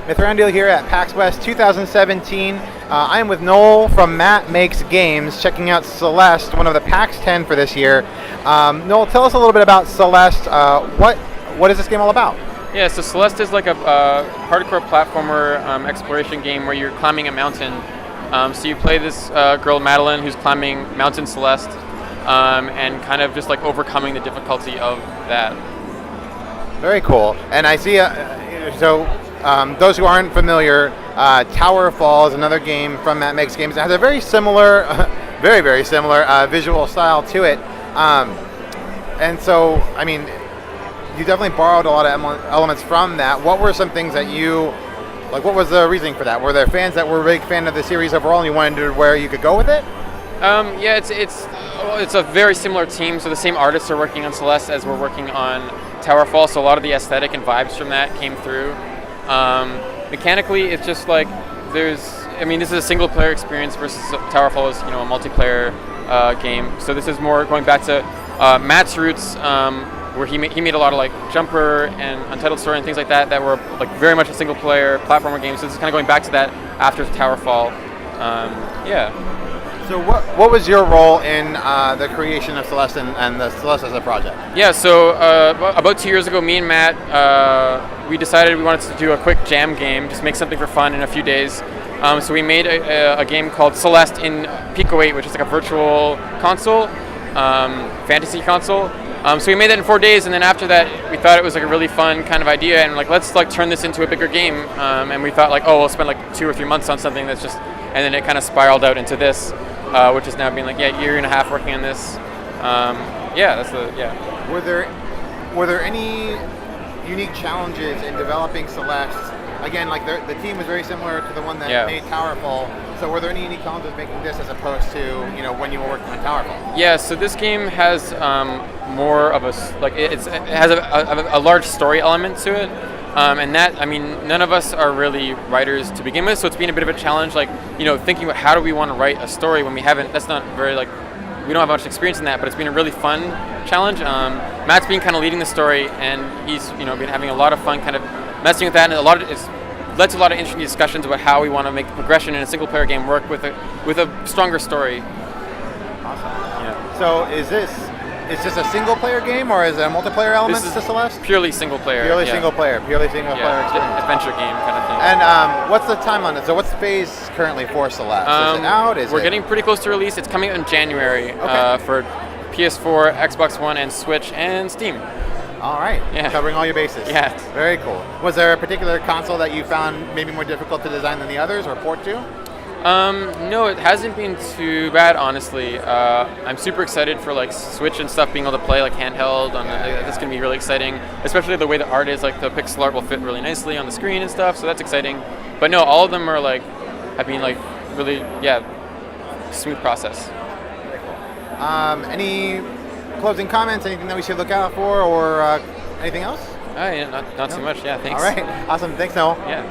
Mithrandiel here at PAX West 2017. I am with Noel from Matt Makes Games, checking out Celeste, one of the PAX 10 for this year. Noel, tell us a little bit about Celeste. What is this game all about? Yeah, so Celeste is like a hardcore platformer exploration game where you're climbing a mountain. So you play this girl, Madeline, who's climbing Mountain Celeste, and kind of just like overcoming the difficulty of that. Very cool. And I see, those who aren't familiar, Tower Fall is another game from Matt Makes Games. It has a very similar, very similar visual style to it. And so, I mean, you definitely borrowed a lot of elements from that. What were some things that what was the reasoning for that? Were there fans that were a big fan of the series overall and you wondered where you could go with it? Yeah, it's a very similar team. So the same artists are working on Celeste as we're working on Tower Fall. So a lot of the aesthetic and vibes from that came through. Mechanically, it's just like this is a single player experience versus Tower Fall is, a multiplayer game. So this is more going back to Matt's roots, where he made a lot of like Jumper and Untitled Story and things like that were like very much a single player platformer game. So this is kind of going back to that after Tower Fall. Yeah. So what was your role in the creation of Celeste and the Celeste as a project? Yeah, so about 2 years ago, me and Matt, we decided we wanted to do a quick jam game, just make something for fun in a few days. So we made a game called Celeste in Pico 8, which is like a virtual console, fantasy console. So we made that in 4 days, and then after that, we thought it was like a really fun kind of idea, and like let's like turn this into a bigger game. And we thought like, we'll spend like 2 or 3 months on something that's just, and then it kind of spiraled out into this, which is now being like year and a half working on this. Were there any unique challenges in developing Celeste? Again, like the team was very similar to the one that made Tower Fall. So were there any unique challenges making this as opposed to when you were working on Tower Fall? Yeah, so this game has more of it has a large story element to it, and that none of us are really writers to begin with, so it's been a bit of a challenge. Like thinking about how do we want to write a story when we haven't. That's not very we don't have much experience in that, but it's been a really fun challenge. Matt's been kind of leading the story, and he's been having a lot of fun kind of messing with that, and it's led to a lot of interesting discussions about how we want to make the progression in a single player game work with a stronger story. Awesome. Yeah. So is this a single player game, or is there multiplayer elements to Celeste? Purely single player. Purely single player experience. Adventure game kind of thing. And what's the time on it? So what's the phase currently for Celeste? Is it out? We're getting pretty close to release. It's coming out in January for PS4, Xbox One, and Switch, and Steam. All right. Yeah. Covering all your bases. Yeah. Very cool. Was there a particular console that you found maybe more difficult to design than the others or port to? No, it hasn't been too bad, honestly. I'm super excited for like Switch and stuff, being able to play like handheld. That's going to be really exciting, especially the way the art is. Like the pixel art will fit really nicely on the screen and stuff, so that's exciting. But no, all of them are have been really smooth process. Very cool. Any closing comments? Anything that we should look out for, or anything else? Not too much. Yeah, thanks. All right. Awesome. Thanks, Noel. Yeah.